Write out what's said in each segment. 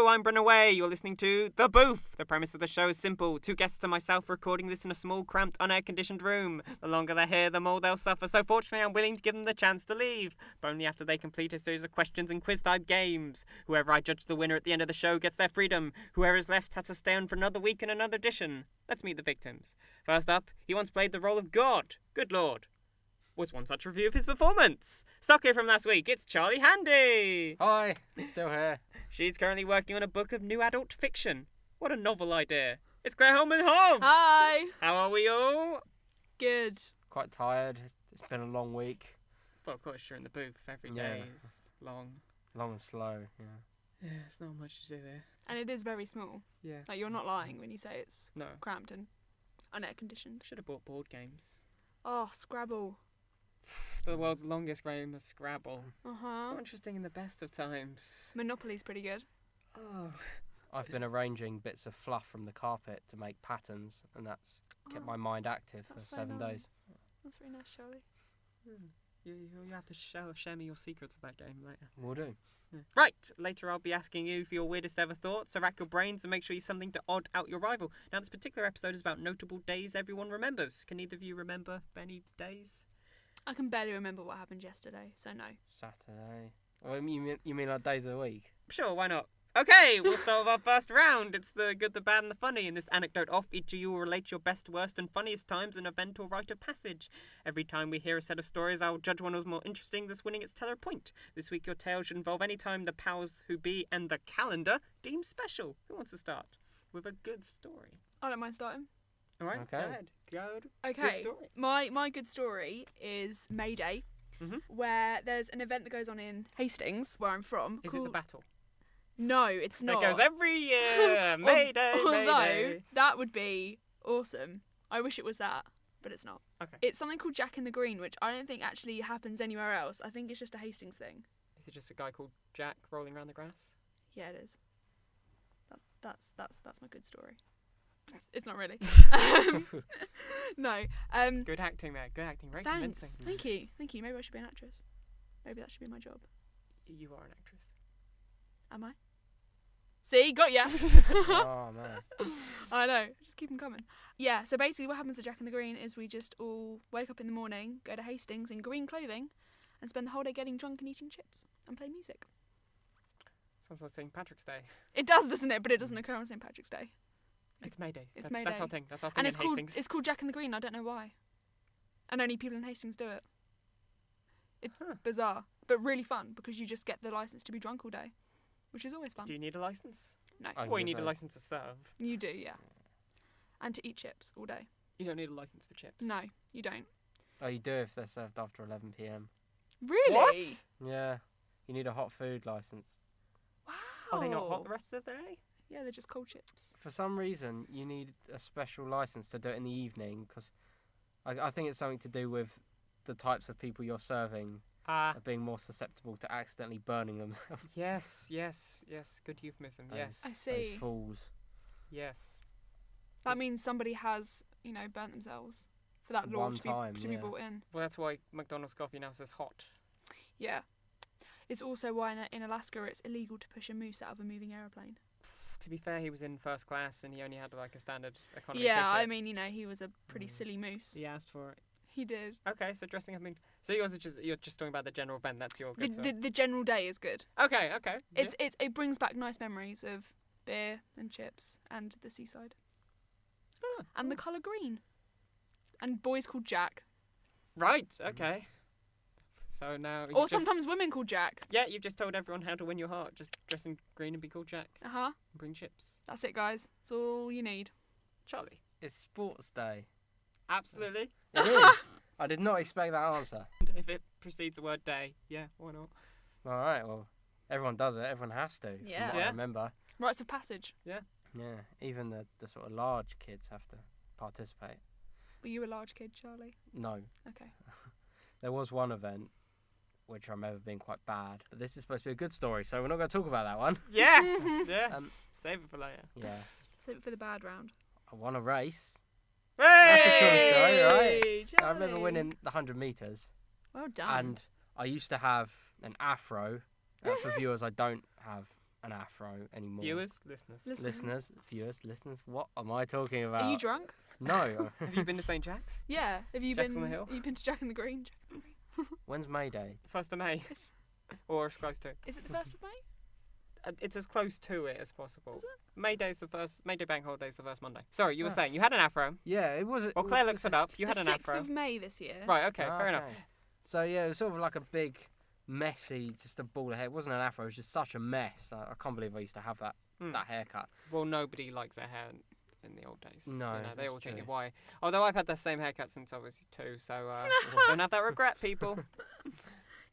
Hello, I'm Brenna Way. You're listening to The Booth. The premise of the show is simple. Two guests and myself recording this in a small, cramped, unair-conditioned room. The longer they're here, the more they'll suffer. So fortunately, I'm willing to give them the chance to leave, but only after they complete a series of questions and quiz-type games. Whoever I judge the winner at the end of the show gets their freedom. Whoever is left has to stay on for another week in another edition. Let's meet the victims. First up, he once played the role of God. Good Lord. Was one such review of his performance. Stuck here from last week, it's Charlie Handy. Hi, still here. She's currently working on a book of new adult fiction. What a novel idea. It's Claire Holman-HOBBS. Hi. How are we all? Good. Quite tired. It's been a long week. Well, of course, you're in the booth. Every day is long. Long and slow, yeah. Yeah, it's not much to do there. And it is very small. Yeah. Like, you're not lying when you say it's No. cramped and unair conditioned. Should have bought board games. Oh, Scrabble. The world's longest game of Scrabble. It's Uh-huh. not interesting in the best of times. Monopoly's pretty good. Oh. I've been arranging bits of fluff from the carpet to make patterns, and that's kept my mind active for That's so 7 nice. days. That's very nice, Charlie. You have to share me your secrets of that game later. Will do. Yeah. Right, later I'll be asking you for your weirdest ever thoughts, so rack your brains and make sure you something to odd out your rival. Now, this particular episode is about notable days everyone remembers. Can either of you remember any days? I can barely remember what happened yesterday, so no. Saturday. Oh, you mean like days of the week? Sure, why not? Okay, we'll start with our first round. It's the good, the bad, and the funny. In this anecdote off, each of you will relate your best, worst, and funniest times, an event or rite of passage. Every time we hear a set of stories, I will judge one as more interesting, thus winning its teller point. This week, your tale should involve any time the powers who be and the calendar deem special. Who wants to start with a good story? I don't mind starting. All right, Okay. go ahead. Good Okay. story. My good story is May Day, where there's an event that goes on in Hastings, where I'm from. Is it the battle? No, it's not. It goes every year. May Day, May Although, Day. that would be awesome. I wish it was that, but it's not. Okay. It's something called Jack in the Green, which I don't think actually happens anywhere else. I think it's just a Hastings thing. Is it just a guy called Jack rolling around the grass? Yeah, it is. That's my good story. It's not really. No. Good acting there. Good acting. Very Thanks. convincing. Thank you. Maybe I should be an actress. Maybe that should be my job. You are an actress. Am I? See, got ya. Oh, man. I know. Just keep them coming. Yeah. So basically, what happens at Jack in the Green is we just all wake up in the morning, go to Hastings in green clothing, and spend the whole day getting drunk and eating chips and play music. Sounds like St. Patrick's Day. It does, doesn't it? But it doesn't occur on St. Patrick's Day. It's May Day. It's That's May our Day. thing. That's our thing And in Hastings. it's called Jack in the Green. I don't know why. And only people in Hastings do it. It's bizarre, but really fun because you just get the license to be drunk all day, which is always fun. Do you need a license? No, Or you need a license to serve? you do, yeah. And to eat chips all day. You don't need a license for chips. No, you don't. Oh, you do if they're served after 11 p.m. Really? What? Yeah. You need a hot food license. Wow. Are they not hot the rest of the day? Yeah, they're just cold chips. For some reason, you need a special license to do it in the evening because I think it's something to do with the types of people you're serving are being more susceptible to accidentally burning themselves. Yes. Good euphemism. Yes. I see. Those fools. Yes. That means somebody has, burnt themselves for that law One time, to be yeah. brought in. Well, that's why McDonald's coffee now says hot. Yeah. It's also why in Alaska it's illegal to push a moose out of a moving aeroplane. To be fair, he was in first class and he only had like a standard economy Yeah, ticket. I mean, he was a pretty silly moose. He asked for it. He did. Okay, so dressing up in... So you're just talking about the general event. That's your good stuff. The general day is good. Okay. Yeah. It brings back nice memories of beer and chips and the seaside. And the colour green. And boys called Jack. Right. Okay. So now. Or sometimes women called Jack. Yeah, you've just told everyone how to win your heart. Just dress in green and be called Jack. Uh-huh. And bring chips. That's it, guys. That's all you need. Charlie. It's sports day. Absolutely. It is. I did not expect that answer. If it precedes the word day, yeah, why not? All right, well, everyone does it. Everyone has to. from Yeah. what Yeah. I remember. Rites of passage. Yeah, even the sort of large kids have to participate. Were you a large kid, Charlie? No. Okay. There was one event which I remember being quite bad, but this is supposed to be a good story, so we're not going to talk about that one. Yeah. Yeah. Save it for later. Yeah. Save it for the bad round. I won a race. Hey! That's a cool story, right? Hey, I remember Charlie. winning the 100 metres, Well done. and I used to have an afro. For viewers, I don't have an afro anymore. Viewers, listeners. Listeners. What am I talking about? Are you drunk? No. Have you been to St. Jack's? Yeah. Have you Jack's been? on the Hill? Have you been to Jack in the Green? When's May Day? 1st of May. Or as close to. Is it the 1st of May? It's as close to it as possible. Is it? May Day bank holiday is the first Monday. Sorry, you were saying you had an afro. Yeah, it was. Well, Claire looks it up. You had an The afro. 6th of May this year. Right, okay, fair enough. So yeah, it was sort of like a big, messy, just a ball of hair. It wasn't an afro. It was just such a mess. I can't believe I used to have that haircut. Well, nobody likes their hair in the old days. No, they all think true. why. Although I've had the same haircut since I was 2, so don't have that regret, people.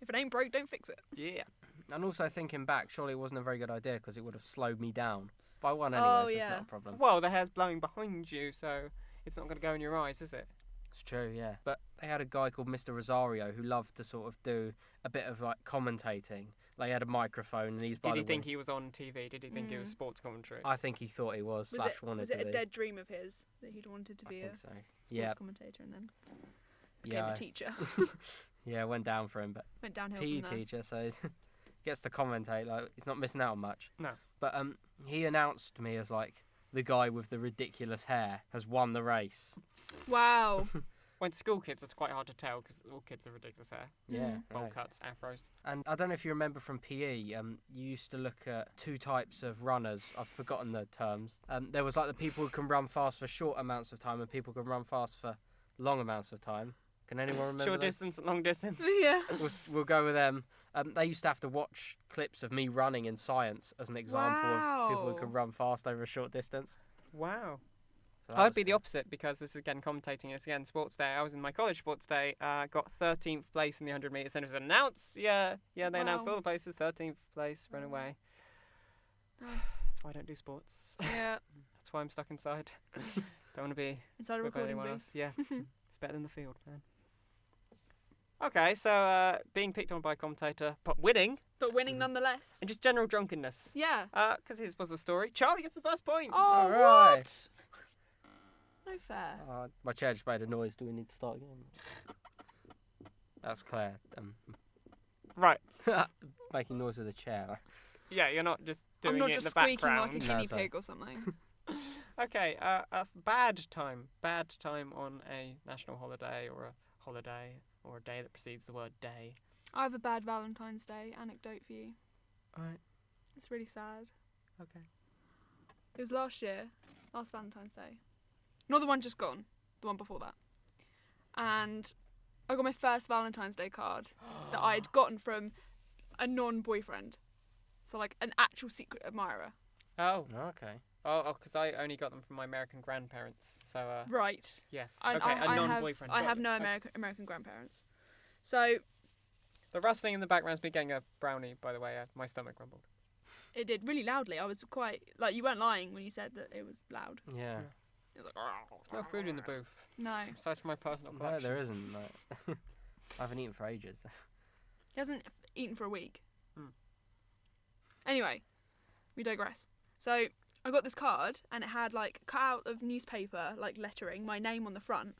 If it ain't broke, don't fix it. Yeah. And also thinking back, surely it wasn't a very good idea because it would have slowed me down. But I won anyway, Oh, so it's yeah. not a problem. Well, the hair's blowing behind you, so it's not going to go in your eyes, is it? It's true, yeah. But they had a guy called Mr. Rosario who loved to sort of do a bit of like commentating. Like he had a microphone and he's by Did he the think way- he was on TV? Did he think it was sports commentary? I think he thought he was, slash wanted was to it a be. dead dream of his that he'd wanted to I be think a so. sports Yeah, commentator and then became a teacher? yeah, went down for him, but Went downhill PE from there. teacher, so he gets to commentate. Like he's not missing out on much. No. But he announced me as like the guy with the ridiculous hair has won the race. Wow. When school kids, it's quite hard to tell because all kids are ridiculous hair. Yeah, Bowl right. cuts, afros. And I don't know if you remember from PE, you used to look at 2 types of runners. I've forgotten the terms. There was like the people who can run fast for short amounts of time and people who can run fast for long amounts of time. Can anyone remember Short those? distance and long distance. Yeah. We'll go with them. They used to have to watch clips of me running in science as an example of people who Wow. can run fast over a short distance. Wow. So that I'd was be the cool. opposite because this is again commentating. It's again sports day. I was in my college sports day. Got 13th place in the 100 metres and it was announced. Yeah. They announced Wow. all the places. 13th place, run away. Nice. That's why I don't do sports. Yeah. That's why I'm stuck inside. Don't want to be Inside a with recording anyone booth. else. Yeah. It's better than the field, man. Okay, so being picked on by a commentator, but winning, But winning nonetheless. and just general drunkenness. Yeah. Because his was the story. Charlie gets the first point. Oh, Alright. what? No fair. My chair just made a noise. Do we need to start again? That's Claire. Right. Making noise with the chair. Yeah, you're not just doing I'm not it just in the squeaking background. like a No, guinea sorry. pig or something. Okay, a bad time on a national holiday or a day that precedes the word day. I have a bad Valentine's Day anecdote for you. Alright, It's really sad. okay. It was last Valentine's Day. Not the one just gone, the one before that. And I got my first Valentine's Day card that I'd gotten from a non-boyfriend. So like an actual secret admirer. Oh, Okay. because I only got them from my American grandparents. So, Right. yes. I, Okay, I, a non-boyfriend. I have no Okay. American grandparents. So The rustling in the background's me getting a brownie, by the way. My stomach rumbled. it did really loudly. I was quite, like, you weren't lying when you said that it was loud. Yeah. It was like, No food in the booth. no. Besides from my personal No, collection. there isn't. Like, I haven't eaten for ages. He hasn't eaten for a week. Hmm. Anyway, we digress. So I got this card and it had like cut out of newspaper, like lettering, my name on the front.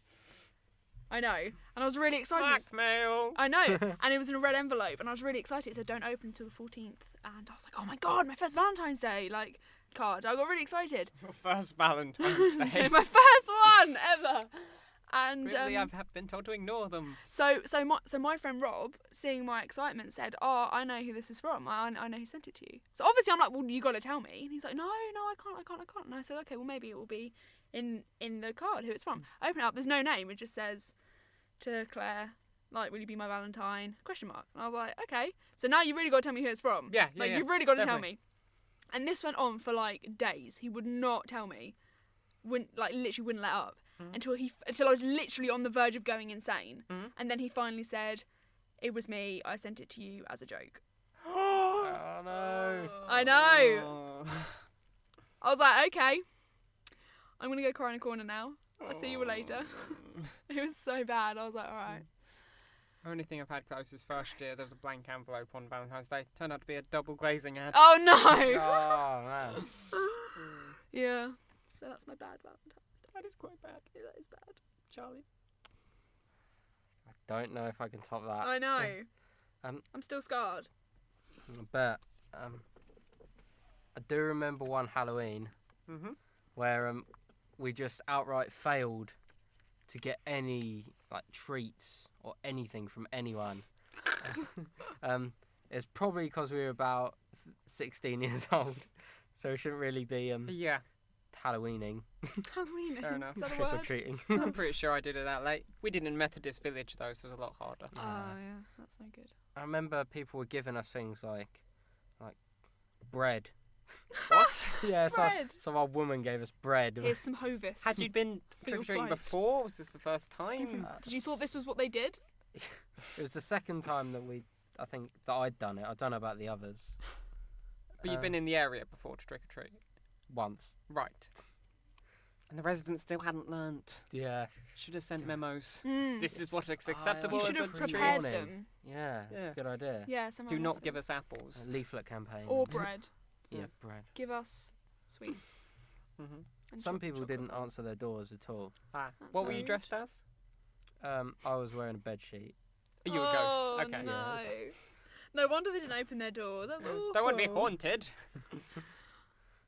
I know. And I was really excited. Blackmail! I know. And it was in a red envelope and I was really excited. It said don't open until the 14th. And I was like, oh my God, my first Valentine's Day like card. I got really excited. Your first Valentine's Day. My first one ever. And Really, I've been told to ignore them. So my friend Rob, seeing my excitement, said, "Oh, I know who this is from. I know who sent it to you." So obviously I'm like, "Well, you got to tell me." And he's like, "No, I can't." And I said, "Okay, well maybe it will be in the card who it's from." I open it up. There's no name. It just says, "To Claire, like, will you be my Valentine?" ? And I was like, "Okay." So now you really got to tell me who it's from. Yeah, Like yeah, you've really got to tell definitely. me. And this went on for like days. He would not tell me. Literally wouldn't let up. Until I was literally on the verge of going insane. And then he finally said, "It was me. I sent it to you as a joke." Oh no. I know. Oh. I was like, "Okay, I'm gonna go cry in a corner now. I'll see you later." It was so bad. I was like, "All right." Only thing I've had close is first year. There was a blank envelope on Valentine's Day. Turned out to be a double glazing ad. Oh no. Oh man. Yeah. So that's my bad Valentine. That is quite bad. Yeah, that is bad. Charlie. I don't know if I can top that. I know. Um, I'm still scarred. But I do remember one Halloween Mhm. where we just outright failed to get any like treats or anything from anyone. It's probably because we were about 16 years old, so it shouldn't really be Yeah. Halloweening, Halloween. Fair enough. Is that a trick or word? treating. I'm pretty sure I did it that late. We did in Methodist Village though, so it was a lot harder. Oh yeah, that's no good. I remember people were giving us things like bread. What? Yeah, Bread. some old woman gave us bread. Here's some Hovis. Had you been For your trick or treating pride. before? Was this the first time? Did you thought this was what they did? It was the second time that I think that I'd done it. I don't know about the others. But you've been in the area before to trick or treat. Once. Right. And the residents still hadn't learnt. Yeah. Should have sent memos. Mm. This is what is acceptable. You as should a have pre-warning. prepared them. Yeah, Yeah. it's a good idea. Yeah, some Do not give answers. us apples. A leaflet campaign. Or bread. Yeah, bread. Give us sweets. Mm-hmm. And Some choc- people chocolate didn't bars. answer their doors at all. Ah. That's What were you rude. dressed as? I was wearing a bed sheet. Are you a Oh, ghost? Okay. no. No wonder they didn't open their door. That's awful. Don't want to be haunted.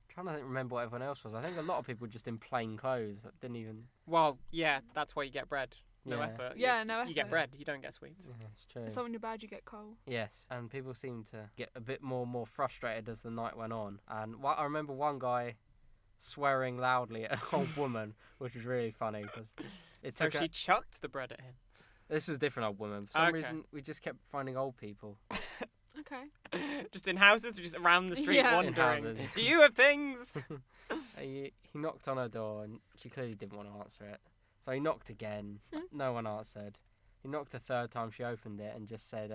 Trying to remember what everyone else was. I think a lot of people were just in plain clothes that didn't even. Well, yeah, that's why you get bread. No Yeah. effort. Yeah, no effort. You get bread. You don't get sweets. Yeah, it's true. So when you're bad, you get coal. Yes, and people seemed to get a bit more and more frustrated as the night went on. And I remember one guy swearing loudly at an old woman, which was really funny because it So took. she chucked the bread at him. This was a different old woman. For some Okay. reason, we just kept finding old people. Okay. Just in houses, or just around the street Yeah. In wandering. houses. Do you have things? He knocked on her door and she clearly didn't want to answer it. So he knocked again. No one answered. He knocked the third time she opened it and just said,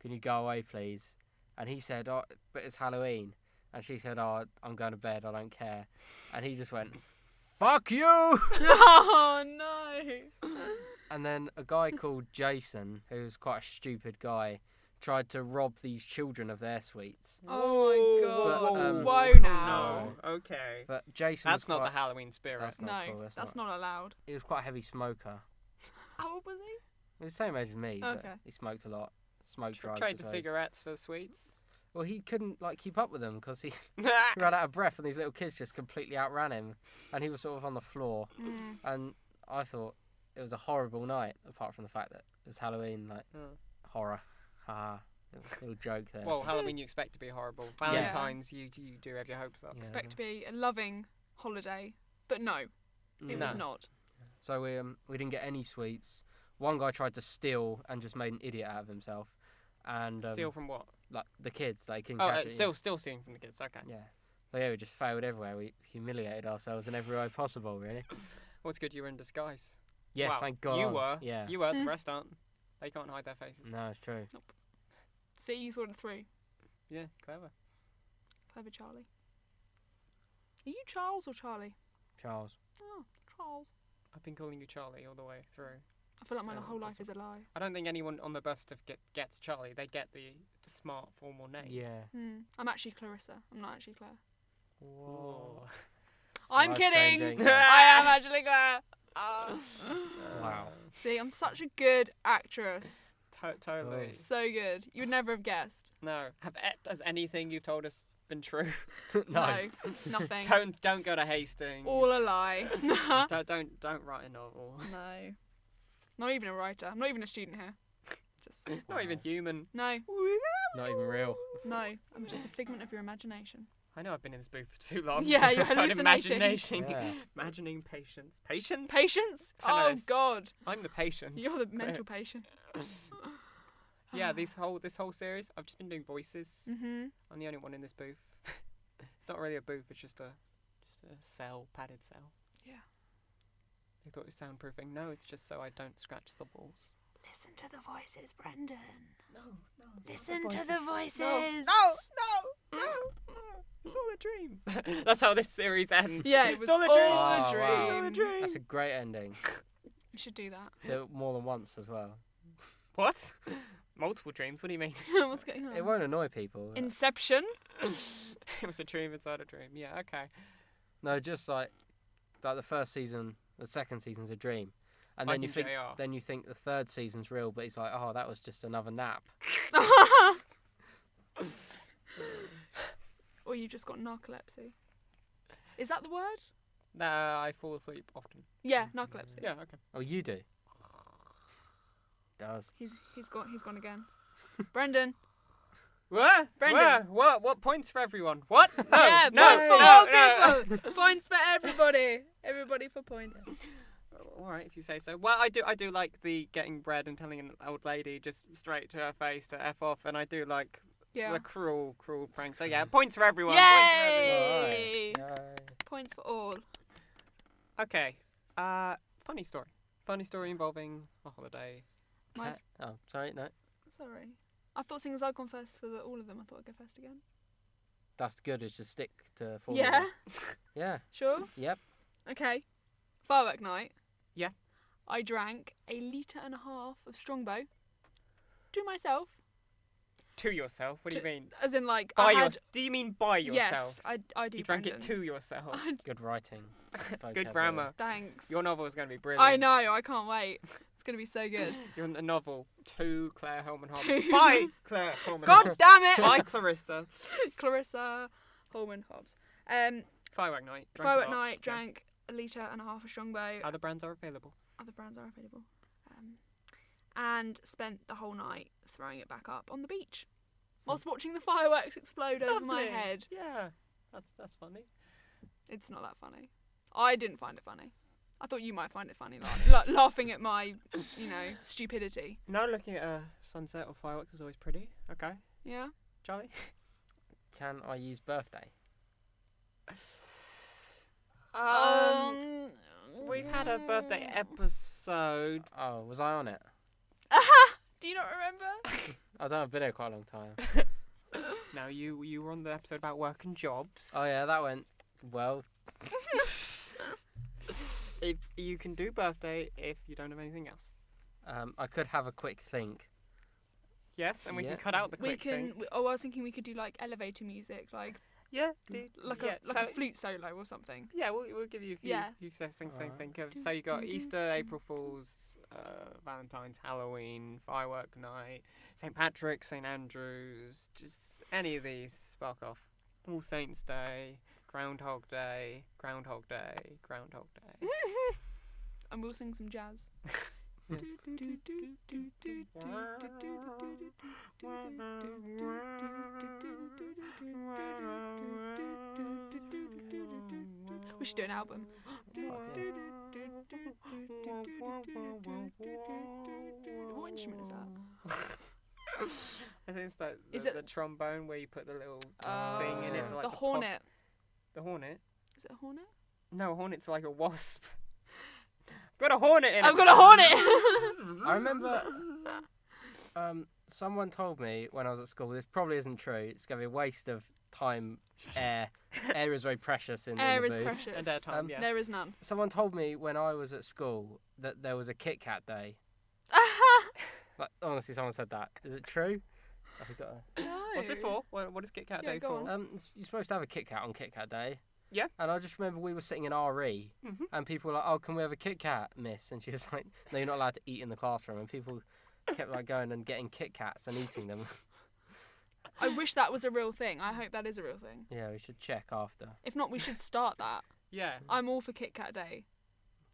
"Can you go away, please?" And he said, "Oh, but it's Halloween." And she said, "Oh, I'm going to bed. I don't care." And he just went, "Fuck you!" Oh no. And then a guy called Jason, who was quite a stupid guy, tried to rob these children of their sweets. Oh my But, god. um, Whoa No. now. Okay. But Jason That's was not quite, the Halloween spirit. That's not No, cool. that's not allowed. He was quite a heavy smoker. How old was he? He was the same age as me, but Okay. he smoked a lot. Smoked drugs. Trade the as well as- cigarettes for the sweets. Well, he couldn't keep up with them because he ran out of breath, and these little kids just completely outran him, and he was sort of on the floor. Mm. And I thought it was a horrible night, apart from the fact that it was Halloween, horror. Ha, little joke there. Well, Halloween you expect to be horrible. Valentine's you do have your hopes up. Yeah. Expect to be a loving holiday, but no, it was not. So we didn't get any sweets. One guy tried to steal and just made an idiot out of himself. And Steal from what? like the kids, they couldn't Oh, catch it. still stealing from the kids. Okay. Yeah. So yeah, we just failed everywhere. We humiliated ourselves in every way possible, really. What's good? You were in disguise. Yes, Well, thank God. You were. Yeah. You were. The Hmm. rest aren't. They can't hide their faces. No, it's true. See, you thought it through. Yeah, clever. Clever Charlie. Are you Charles or Charlie? Charles. Oh, Charles. I've been calling you Charlie all the way through. I feel like my Yeah, whole life that's is a lie. I don't think anyone on the bus stuff gets Charlie. They get the smart formal name. Yeah. I'm actually Clarissa. I'm not actually Claire. Whoa. I'm Life-changing, kidding. yeah. I am actually Claire. Wow. See, I'm such a good actress. Totally. Oh. So good. You would never have guessed. No. Has anything you've told us been true? No. Nothing. Don't go to Hastings. All a lie. Don't write a novel. No. Not even a writer. I'm not even a student here. Just Not even human. no. Not even real. No. I'm just a figment of your imagination. I know I've been in this booth for too long. Yeah, you're Started hallucinating. Yeah. Imagining patience. Patience? Patience? Oh Panellists. God. I'm the patient. You're the mental patient. Yeah, this whole series, I've just been doing voices. Mhm. I'm the only one in this booth. It's not really a booth. It's just a cell, padded cell. Yeah. They thought it was soundproofing. No, it's just so I don't scratch the walls. Listen to the voices, Brendan. No. Listen to the voices. No. It's all a dream. That's how this series ends. Yeah, it was it's all a all dream. a wow. dream. It's all a dream. That's a great ending. You should do that. Do it more than once as well. What? Multiple dreams? What do you mean? What's going on? It won't annoy people. Inception. It was a dream inside a dream. Yeah, okay. No, just like the first season, the second season's a dream, and Like then you in think JR. the third season's real, but it's like, oh, that was just another nap. Or you've just got narcolepsy. Is that the word? Nah, I fall asleep often. Yeah, narcolepsy. Yeah, okay. Oh, you do. Does. He's gone again. Brendan. What? Brendan. What points for everyone? What? No, Yeah, no, points for no, all no. people. Points for everybody. Everybody for points. All right, if you say so. Well, I do like the getting bread and telling an old lady just straight to her face to F off, and I do like Yeah. the cruel prank. So yeah, points for everyone. Points for everyone. Yay! Yay. Points for all. Okay. Funny story. Funny story involving a holiday. My Oh, sorry, no. Sorry. I thought seeing as I've gone first for all of them, I thought I'd go first again. That's good. It's just stick to 4. Yeah? Yeah. Sure? Yep. Okay. Firework night. Yeah. I drank 1.5 litres of Strongbow. To myself. To yourself? What do you mean? As in, like, By I your? had... Do you mean by yourself? Yes, I do. You drank it Brendan. to yourself. Good writing. Good grammar. Thanks. Your novel is going to be brilliant. I know, I can't wait. It's going to be so good. Your novel, To Claire Holman-Hobbs. To- By Claire God Holman-Hobbs. damn it! By Clarissa. Clarissa Holman-Hobbs. Firework night. Drank a Firework lot. night, Yeah. drank 1.5 litres of Strongbow. Other brands are available. Other brands are available. And spent the whole night throwing it back up on the beach whilst watching the fireworks explode over my Lovely. head. Yeah, that's funny. It's not that funny. I didn't find it funny. I thought you might find it funny, laughing at my, stupidity. No, looking at a sunset or fireworks is always pretty. Okay, Yeah? Charlie. Can I use birthday? We've had a birthday episode. Oh, was I on it? Do you not remember? I don't know. I've been here quite a long time. No, you were on the episode about work and jobs. Oh yeah, that went well. If you can do birthday if you don't have anything else. I could have a quick think. Yes, and we Yeah. can cut out the We quick can. thing. I was thinking we could do like elevator music, like Yeah, dude. a flute solo or something. Yeah, we'll give you a few, Yeah. few things to Alright. think of. So you got Easter, April Fools, Valentine's, Halloween, Firework Night, St. Patrick's, St. Andrew's, just any of these spark off. All Saints Day, Groundhog Day, Groundhog Day, Groundhog Day. And we'll sing some jazz. We should do an album. What instrument is that? I think it's like Is the it- trombone where you put the little thing in it. For like The pop- hornet. The hornet? Is it a hornet? No, a hornet's like a wasp. Got a hornet in it. I've got a hornet. I remember. Someone told me when I was at school. This probably isn't true. It's gonna be a waste of time. Air is very precious in Air the is booth. precious. And airtime, yes. There is none. Someone told me when I was at school that there was a Kit Kat day. Like, honestly, someone said that. Is it true? Have we got No. What's it for? What is Kit Kat Yeah, Day go for? on. You're supposed to have a Kit Kat on Kit Kat Day. Yeah. And I just remember we were sitting in RE, Mhm. and people were like, "Oh, can we have a Kit Kat, miss?" And she was like, "No, you're not allowed to eat in the classroom." And people kept like going and getting Kit Kats and eating them. I wish that was a real thing. I hope that is a real thing. Yeah, we should check after. If not, we should start that. Yeah. I'm all for Kit Kat Day.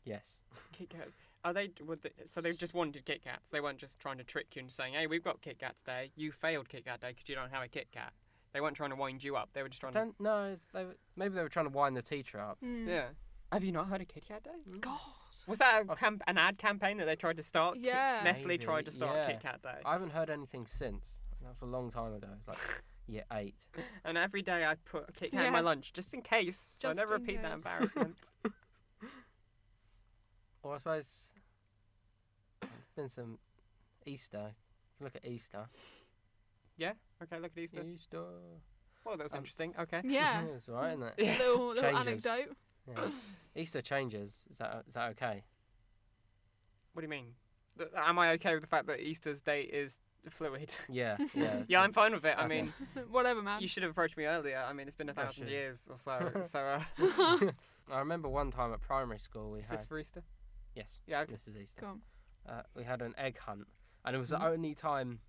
Yes. Kit Kat. Are they? So they just wanted Kit Kats. They weren't just trying to trick you and saying, "Hey, we've got Kit Kat today. You failed Kit Kat Day because you don't have a Kit Kat." They weren't trying to wind you up. They were just trying to. Don't no. Maybe they were trying to wind the teacher up. Mm. Yeah. Have you not heard of Kit Kat Day? God. Was that an ad campaign that they tried to start? Yeah. Nestle Maybe, tried to start yeah. Kit Kat Day. I haven't heard anything since. That was a long time ago. It's like year 8. And every day I put a Kit Kat in my Yeah. lunch just in case. So I Just never in repeat that case. embarrassment. Or I suppose there's been some Easter. Look at Easter. Yeah. Okay. Look at Easter. Easter. Well, that was interesting. Okay. Yeah. It's all right, isn't it? Yeah. Little Changes. anecdote. Yeah. Easter changes. Is that okay? What do you mean? Am I okay with the fact that Easter's date is fluid? Yeah. Yeah. Yeah, I'm fine with it. I Okay. mean, Whatever, man. you should have approached me earlier. I mean, it's been 1,000 should. years or so. So, I remember one time at primary school we is had. this for Easter? Yes. Yeah. Okay. This is Easter. Come on. We had an egg hunt, and it was Mhm. the only time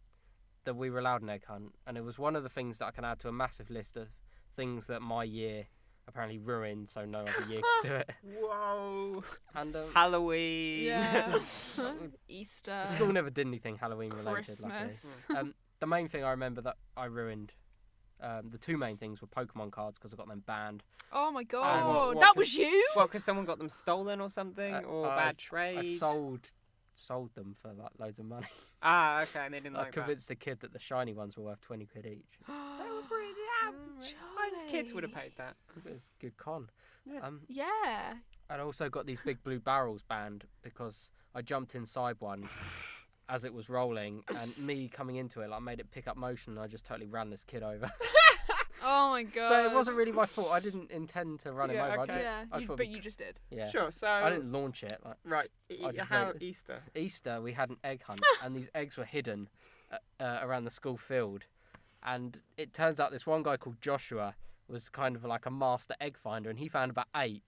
that we were allowed an egg hunt, and it was one of the things that I can add to a massive list of things that my year apparently ruined, so no other year could do it. Whoa. And Halloween. Yeah. Easter. the school never did anything Halloween related. Christmas. Luckily. The main thing I remember that I ruined, the two main things were Pokemon cards because I got them banned. Oh my god, what that could- was you? Well, because someone got them stolen or something, or I bad trade. I sold them for like loads of money. Ah, okay, and they didn't I like that. convinced the kid that the shiny ones were worth 20 quid each. They were pretty kids would have paid that. It was a good con. Yeah. Yeah. I'd also got these big blue barrels banned because I jumped inside one as it was rolling, and me coming into it, like, made it pick up motion, and I just totally ran this kid over. Oh my god. So it wasn't really my fault. I didn't intend to run him Yeah, over. okay. I Yeah, thought but you just did. yeah. Sure. So I didn't launch it. Like, Right. I just How made it. Easter? Easter, we had an egg hunt, and these eggs were hidden around the school field. And it turns out this one guy called Joshua was kind of like a master egg finder, and he found about 8.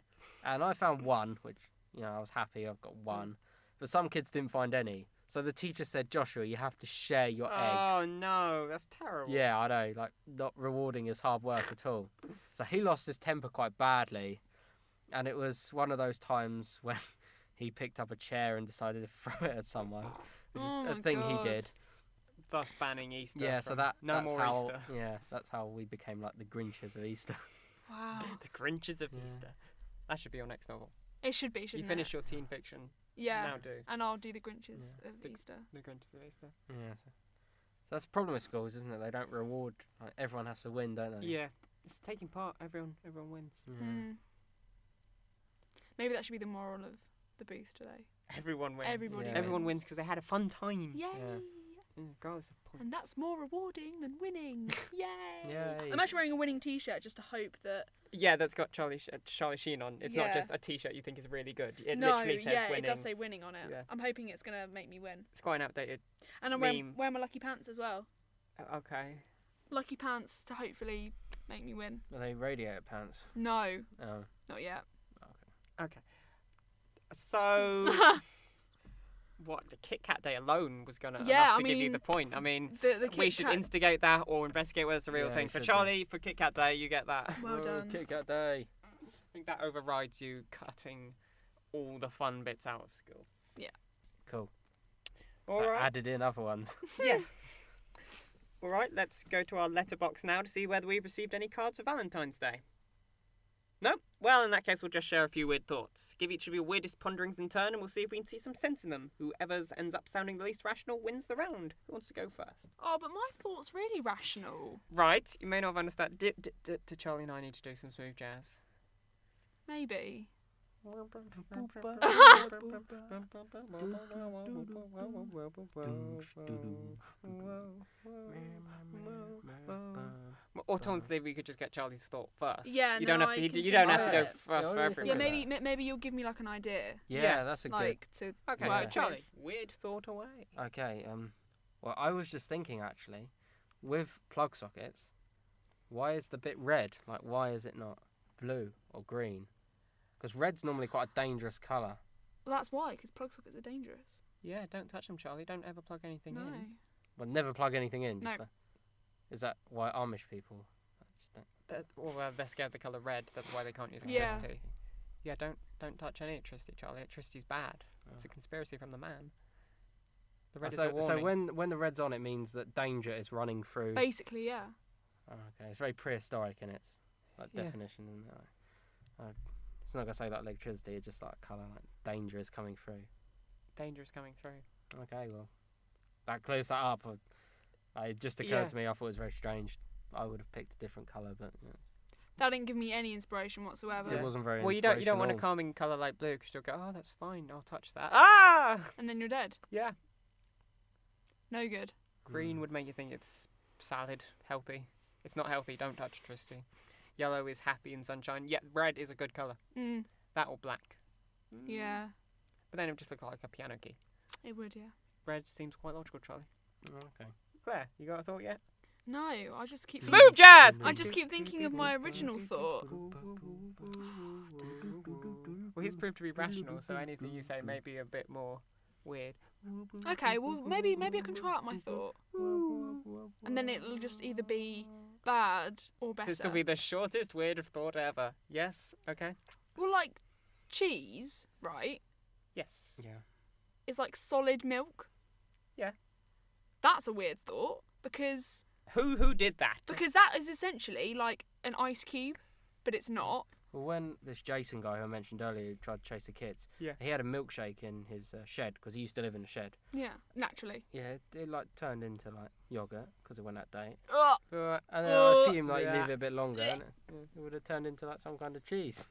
And I found 1, which, I was happy I've got 1. But some kids didn't find any. So the teacher said, Joshua, you have to share your Oh eggs. no, that's terrible. Yeah, I know, like, not rewarding his hard work at all. So he lost his temper quite badly. And it was one of those times when he picked up a chair and decided to throw it at someone, which is Oh a my thing he God. did. Thus banning Easter. Yeah, so from that's more how, Easter. Yeah, that's how we became like the Grinches of Easter. Wow. The Grinches of Yeah. Easter. That should be your next novel. It should be, shouldn't You finish your teen fiction. Yeah. Now do And I'll do the Grinches of The- Easter. the Grinches of Easter. Yeah. So that's the problem with schools, isn't it? They don't reward. Like, everyone has to win, don't they? Yeah, it's taking part. Everyone wins. Yeah. Mm. Maybe that should be the moral of the booth today. Everyone wins. Everybody Everyone wins wins. because they had a fun time. Yay! Regardless of points. And that's more rewarding than winning. Yay! Yay. I'm actually wearing a winning T-shirt just to hope that. Yeah, that's got Charlie Sheen on. It's not Yeah. just a T-shirt you think is really good. It no, literally says yeah, winning. it does say winning on it. Yeah. I'm hoping it's gonna make me win. It's quite an outdated. And I'm Meme. wearing my lucky pants as well. Okay. Lucky pants to hopefully make me win. Are they radiator pants? No, Oh. not yet. Okay. So, what the Kit Kat Day alone was gonna Yeah, enough I to give you mean, the point. I mean, The we Kit should Kat- instigate that or investigate whether it's a real Yeah, thing. you For should do. Charlie, for Kit Kat Day, you get that. Well done. Kit Kat Day. I think that overrides you cutting all the fun bits out of school. Cool. All So right. added in other ones. Yeah. All right, let's go to our letterbox now to see whether we've received any cards for Valentine's Day. No? Well, in that case, we'll just share a few weird thoughts. Give each of your weirdest ponderings in turn, and we'll see if we can see some sense in them. Whoever's ends up sounding the least rational wins the round. Who wants to go first? Oh, but my thought's really rational. Right, you may not have understood. Do Charlie and I need to do some smooth jazz? Maybe. Alternatively, we could just get Charlie's thought first. Yeah, you don't no, have to. I can You don't think have to of go it. first Yeah, for I everyone. Yeah, think maybe you'll give me like an idea, Yeah, that's a good. like to Okay, work so with. Charlie, weird thought away. Okay. Well, I was just thinking actually, with plug sockets, why is the bit red? Like, why is it not blue or green? Because red's normally quite a dangerous colour. Well, that's why, because plug sockets are dangerous. Yeah, don't touch them, Charlie. Don't ever plug anything No. in. But never plug anything in. No. Just is that why Amish people? I just don't. They're scared of the colour red. That's why they can't use Yeah. electricity. Yeah, don't touch any electricity, Charlie. Electricity's bad. It's a conspiracy from the man. The red is a So warning. when the red's on, it means that danger is running through. Basically, yeah. Oh, okay, it's very prehistoric in its like Yeah. definition. And it's not gonna say like electricity. It's just like colour, like danger is coming through. Danger is coming through. Okay, well, that clears that up. It just occurred Yeah. to me. I thought it was very strange. I would have picked a different colour, but That didn't give me any inspiration whatsoever. it wasn't very. Well, you don't want a inspirational. calming colour like blue because you'll go, oh, that's fine. I'll touch that. Ah! And then you're dead. Yeah. No good. Green would make you think it's salad, healthy. It's not healthy. Don't touch electricity. Yellow is happy and sunshine. Yeah, red is a good colour. Mm, That or black. yeah, But then it would just look like a piano key. it would, yeah. Red seems quite logical, Charlie. Okay. Claire, you got a thought yet? No, I just keep Smooth jazz! I just keep thinking of my original thought. Well, he's proved to be rational, so anything you say may be a bit more weird. Okay, well maybe I can try out my thought, and then it'll just either be bad or better? This will be the shortest weird thought ever. Yes. Okay. Well, like, cheese, right, Yes. Yeah. is like solid milk. Yeah. That's a weird thought because Who did that? that is essentially like an ice cube, but it's not. Well, when this Jason guy who I mentioned earlier who tried to chase the kids, Yeah. he had a milkshake in his shed because he used to live in a shed. Yeah, naturally. Yeah, it like turned into like yogurt because it went that day. Ugh. And then I assume like Yeah. leave it a bit longer, and it would have turned into like some kind of cheese.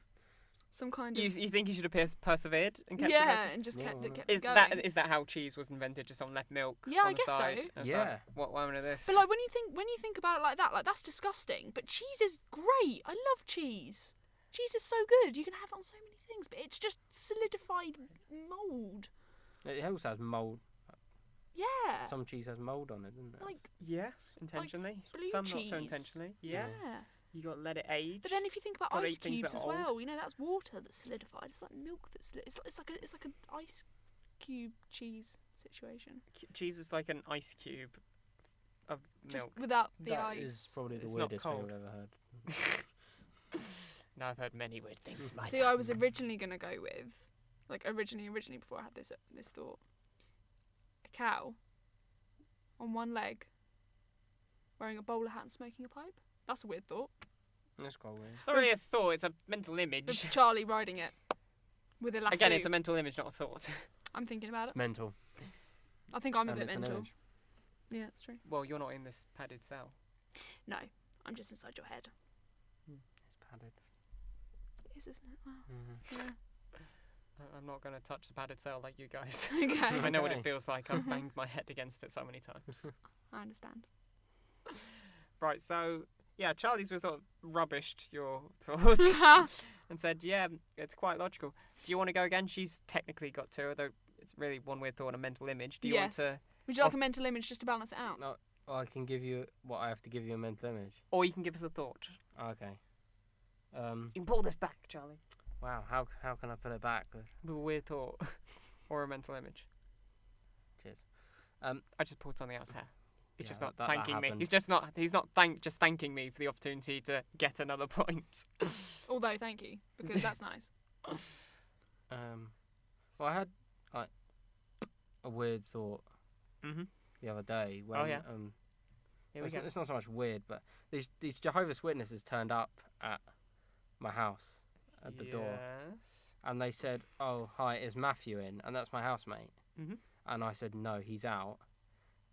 Some kind You of. think you should have persevered and kept Yeah, it? and just kept Yeah, it kept Is it going. that that how cheese was invented? Just someone left milk Yeah, on I the guess so. side? It's Yeah. like, what one of this? But like when you think about it like that, like that's disgusting. But cheese is great. I love cheese. Cheese is so good. You can have it on so many things, but it's just solidified mold. It also has mold. Yeah. Some cheese has mold on it, doesn't it? Like Yeah, intentionally. blue Some cheese. not so intentionally. Yeah. yeah. You got to let it age. But then if you think about Gotta ice eat things cubes that as are old. well, you know that's water that's solidified. It's like milk that's it's like an ice cube cheese situation. Cheese is like an ice cube of Just milk. without the That ice. is probably the It's not weirdest thing cold. I've ever heard. Now I've heard many weird things. in my See, time. I was originally gonna go with, like originally before I had this thought, a cow on one leg, wearing a bowler hat and smoking a pipe. That's a weird thought. That's quite weird. It's not really a thought. It's a mental image. With Charlie riding it with a lasso. Again, it's a mental image, not a thought. I'm thinking about it. It's mental. I think I'm a And bit it's an mental. image. Yeah, it's true. Well, you're not in this padded cell. No, I'm just inside your head. It's padded. It is, isn't it? Wow. Mm-hmm. Yeah. I'm not going to touch the padded cell like you guys. Okay. I know what it Okay. feels like. I've banged my head against it so many times. I understand. Right, so, yeah, Charlie's was sort of rubbished your thoughts and said, yeah, it's quite logical. Do you want to go again? She's technically got two, although it's really one weird thought and a mental image. Do you want Yes. to... Would you like a mental image just to balance it out? No, I can give you what I have to give you a mental image. Or you can give us a thought. Okay. You can pull this back, Charlie. Wow. How can I put it back? With a weird thought. Or a mental image. Cheers. I just pulled something else here. He's Yeah, just not that thanking me. happened. He's not just thanking me for the opportunity to get another point. Although, thank you, because that's nice. Well, I had like a weird thought Mm-hmm. the other day when Oh, yeah. Here we go. it's not so much weird, but these Jehovah's Witnesses turned up at my house at the door, Yes. and they said, "Oh, hi, is Matthew in?" And that's my housemate. Mhm. And I said, "No, he's out."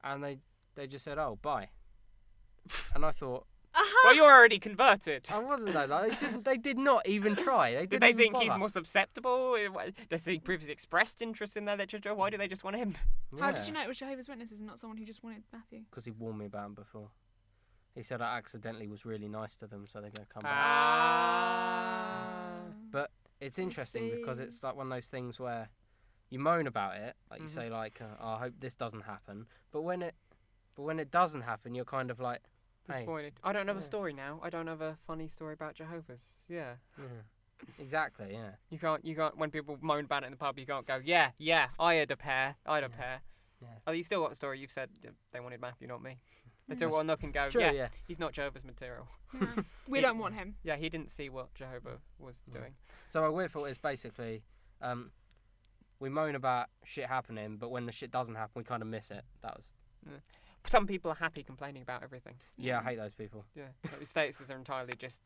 And they just said, "Oh, bye." And I thought, Well, you're already converted. I wasn't though. Like, they did not even try. They Did didn't they even think he's bother. more susceptible? Does he previously expressed interest in their literature? Why do they just want him? How did you know it was Jehovah's Witnesses and not someone who just wanted Matthew? Because he warned me about him before. He said I accidentally was really nice to them, so they're going to come back. Ah. But it's interesting because see. it's like one of those things where you moan about it, like you Mhm. say, like, "Oh, I hope this doesn't happen." But when it doesn't happen, you're kind of like, hey, Disappointed. I don't have a Yeah. story now. I don't have a funny story about Jehovah's. Yeah. yeah. Exactly, yeah. You can't, when people moan about it in the pub, you can't go, yeah, I had a pair. Yeah. Yeah. Oh, you still got a story. You've said they wanted Matthew, not me. They Yeah. still want to look and go, It's true, yeah, yeah. he's not Jehovah's material. Yeah. We don't want him. Yeah, he didn't see what Jehovah was Yeah. doing. So my weird thought is basically, we moan about shit happening, but when the shit doesn't happen, we kind of miss it. That was, Some people are happy complaining about everything. yeah, I hate those people. Yeah. Like the statuses are entirely just,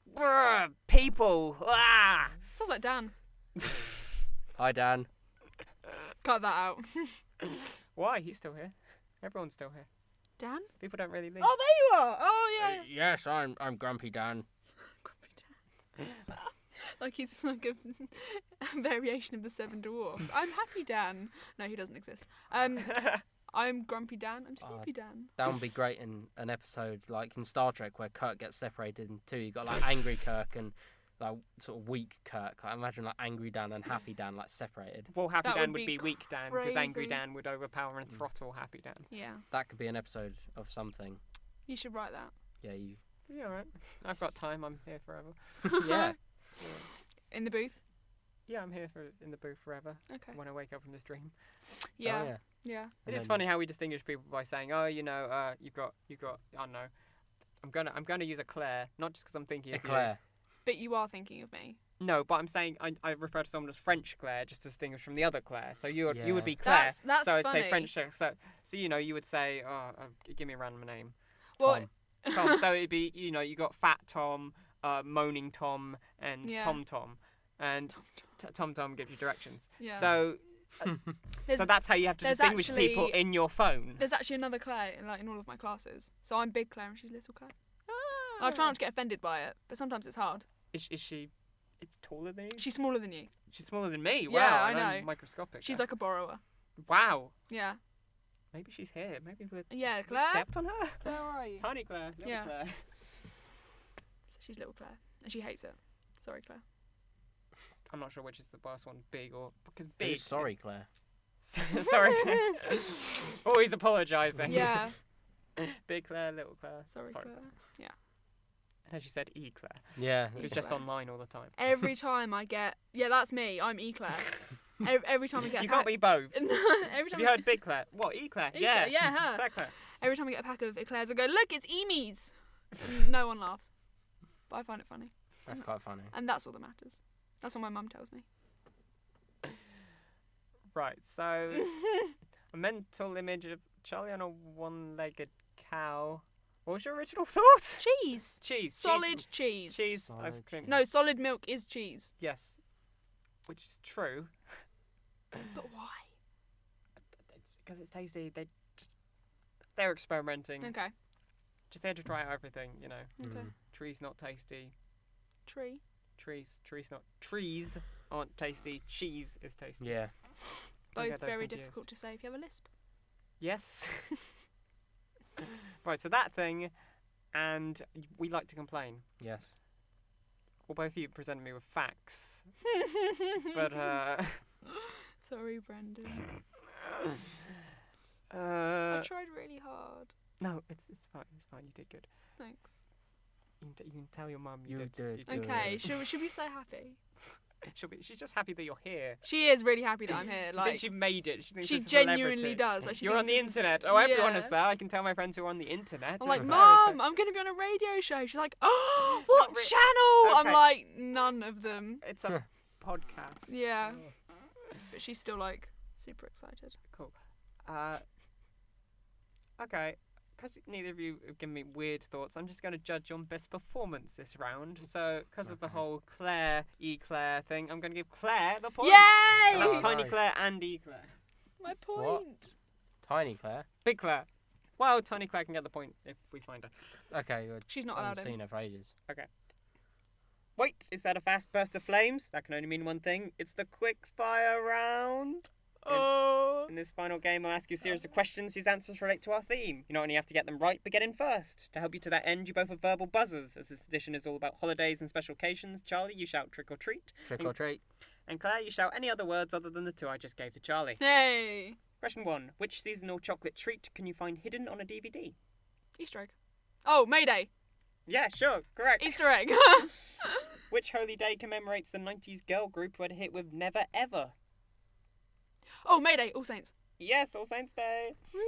people. Ah! Sounds like Dan. Hi, Dan. Cut that out. Why? He's still here. Everyone's still here. Dan? People don't really leave. Oh, there you are. Oh, yeah. Yes, I'm Grumpy Dan. Grumpy Dan. Like he's like a variation of the Seven Dwarfs. I'm Happy Dan. No, he doesn't exist. I'm Grumpy Dan. I'm Sleepy Dan. That would be great in an episode like in Star Trek where Kirk gets separated in two. You got like angry Kirk and like sort of weak Kirk. Like, imagine like angry Dan and Happy Dan like separated. Well, Happy That Dan would would be be weak Dan, because Angry crazy. Dan would overpower and throttle Happy Dan. Yeah. That could be an episode of something. You should write that. Yeah, you. Yeah, alright. I've got time. I'm here forever. Yeah. In the booth. Yeah, I'm here in the booth forever Okay. when I wake up from this dream. Yeah. Oh, yeah. Yeah. It And is then- funny how we distinguish people by saying, oh, you've got, I don't know, I'm gonna use a Claire, not just because I'm thinking of you. Claire. But you are thinking of me. No, but I'm saying I refer to someone as French Claire, just to distinguish from the other Claire. So you would be Claire. That's so I'd say funny. French. So you would say, give me a random name. Well, Tom. So it'd be you got Fat Tom, Moaning Tom, and Yeah. Tom Tom, and Tom Tom gives you directions. Yeah. So that's how you have to there's distinguish people actually- in your phone. There's actually another Claire in all of my classes. So I'm Big Claire and she's Little Claire. I try not to get offended by it, but sometimes it's hard. Is she? It's taller than you. She's smaller than you. She's smaller than me. Yeah, Wow, I and I'm know. microscopic. She's there. like a borrower. Wow. Yeah. Maybe she's here. Maybe we Yeah, Claire. stepped on her. Where are you? Tiny Claire. Little Yeah. Claire. So she's Little Claire, and she hates it. Sorry, Claire. I'm not sure which is the worst one, big or because big. Who's sorry, Claire? Sorry. Always apologising. Yeah. Big Claire, little Claire. Sorry, Claire. Yeah. And as you said, E Claire. Yeah. Who's just online all the time. Every time I get, that's me. I'm E Claire. Every time I get, You can't be both. every Have time you heard Big Claire? What, E Claire? E Yeah. Claire, yeah, her. Claire Claire. Every time I get a pack of eclairs, I go, look, it's Emies. And no one laughs, but I find it funny, That's quite funny. and that's all that matters. That's what my mum tells me. Right, so a mental image of Charlie on a one-legged cow. What was your original thought? Cheese. Cheese. Solid cheese. Cheese. Solid Ice cream. cheese. No, solid milk is cheese. Yes. Which is true. But why? Because it's tasty. They're experimenting. Okay. Just there to try out everything, you know. Okay. Mm. Trees not tasty. Tree. Trees aren't tasty. Cheese is tasty. Yeah. Don't Both get those very confused. difficult to say if you have a lisp. Yes. Right, so that thing, and we like to complain. Yes. Well, both of you presented me with facts, but Sorry, Brendan. I uh, tried really hard. no, it's fine. It's fine. You did good. Thanks. You can tell your mum You did. did you good. Okay, should we say happy? She's just happy that you're here. She is really happy that I'm here. She Like, thinks you've made it. She thinks she this is a genuinely celebrity. does. Like, she You're on thinks the this is- internet. Oh, everyone Yeah. is there. I can tell my friends who are on the internet. I'm like, Oh, Mum, I'm going to be on a radio show. She's like, oh, what Not re- channel? Okay. I'm like, none of them. It's a podcast. Yeah. But she's still like super excited. Cool. Okay. Because neither of you have given me weird thoughts, I'm just going to judge on best performance this round. So, because of the Okay. whole Claire thing, I'm going to give Claire the point. Yay! And that's Oh, Tiny nice. Claire and E Claire. My point. Tiny Claire. Big Claire. Well, Tiny Claire can get the point if we find her. Okay. Well, She's not I allowed haven't in. seen her for ages. Wait, is that a fast burst of flames? That can only mean one thing. It's the quick fire round. Oh. In this final game, I'll ask you a series of questions whose answers relate to our theme. You not only have to get them right, but get in first. To help you to that end, you both have verbal buzzers, as this edition is all about holidays and special occasions. Charlie, you shout trick or treat. Trick or treat. And Claire, you shout any other words other than the two I just gave to Charlie. Hey. Question 1. Which seasonal chocolate treat can you find hidden on a DVD? Easter egg. Oh, Mayday. Yeah, sure, correct. Easter egg. Which holy day commemorates the 90s girl group who had a hit with Never Ever? Oh, Mayday. All Saints. Yes, All Saints Day. Woo.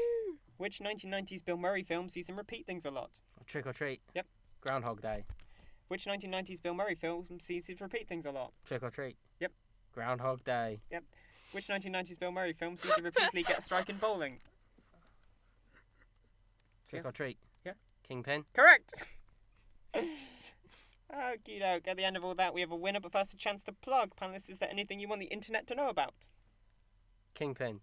Which 1990s Bill Murray film sees him repeat things a lot? Trick or treat. Yep. Groundhog Day. Which 1990s Bill Murray film sees him repeat things a lot? Trick or treat. Yep. Groundhog Day. Which 1990s Bill Murray film sees him repeatedly get a strike in bowling? Trick Yeah. or treat. Yeah. Kingpin. Correct! Okie doke. At the end of all that, we have a winner, but first a chance to plug. Panelists, is there anything you want the internet to know about? Kingpin.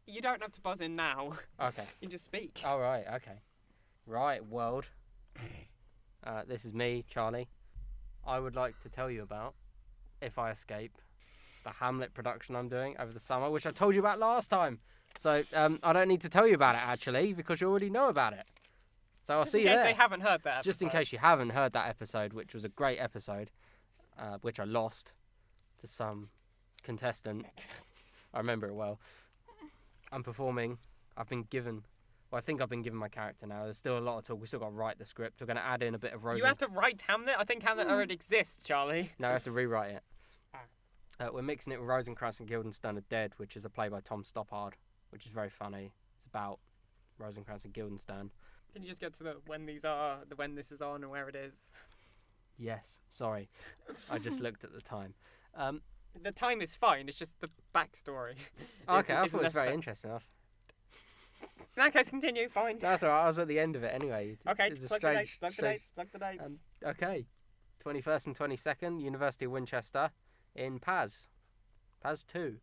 You don't have to buzz in now. Okay. You just speak. All right. Okay. Right, world. This is me, Charlie. I would like to tell you about, if I escape, the Hamlet production I'm doing over the summer, which I told you about last time. So I don't need to tell you about it, actually, because you already know about it. So I'll Just see in you case there. they haven't heard that. Just in episode. case you haven't heard that episode, which was a great episode, which I lost to some contestant. I remember it well. I'm performing. I've been given... Well, I think I've been given my character now. There's still a lot of talk. We've still got to write the script. We're going to add in a bit of Rosen. You have to write Hamlet? I think Hamlet already exists, Charlie. No, I have to rewrite it. Ah. We're mixing it with Rosencrantz and Guildenstern are Dead, which is a play by Tom Stoppard, which is very funny. It's about Rosencrantz and Guildenstern. Can you just get to the when these are, the when this is on, and where it is? Yes. Sorry, I just looked at the time. The time is fine. It's just the backstory. Okay, I isn't thought it was very necessary. interesting. In that case, continue. Fine. That's all right. I was at the end of it anyway. Okay. It's a Plug the dates. Plug the dates. Plug the dates. Okay. 21st and 22nd, University of Winchester in Paz. Paz 2.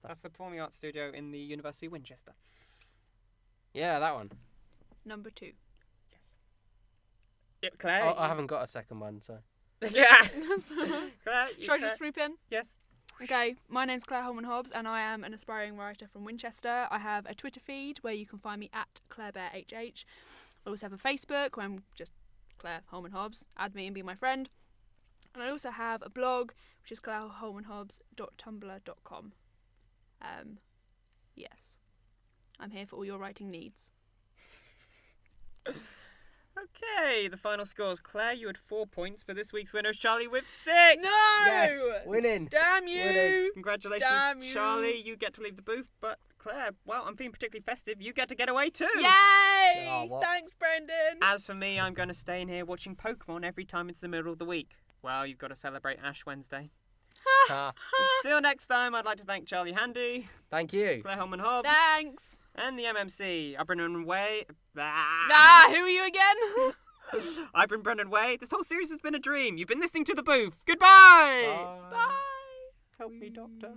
That's the Performing Arts Studio in the University of Winchester. Yeah, that one. Number 2. Yes. Yeah, Claire. Oh, I haven't got a second one, so. Yeah. Claire. Should I just swoop in? Yes. Okay, my name's Claire Holman-HOBBS and I am an aspiring writer from Winchester. I have a Twitter feed where you can find me at ClaireBearHH. I also have a Facebook where I'm just Claire Holman-HOBBS. Add me and be my friend. And I also have a blog which is claireholmanhobbs.tumblr.com. Yes. I'm here for all your writing needs. Okay, the final scores. Claire, you had 4 points, but this week's winner is Charlie with 6. No! Yes, winning. Damn you! Winning. Congratulations, Damn you. Charlie. You get to leave the booth, but Claire, well, I'm feeling particularly festive. You get to get away too. Yay! Oh, what? Thanks, Brendan. As for me, I'm going to stay in here watching Pokémon every time it's the middle of the week. Well, you've got to celebrate Ash Wednesday. Till next time, I'd like to thank Charlie Handy, Thank you. Claire Holman-HOBBS, Thanks. and the MMC. I've been Way. Who are you again? I've been Brendan Way. This whole series has been a dream. You've been listening to The Booth. Goodbye! Bye. Bye. Help me, Doctor.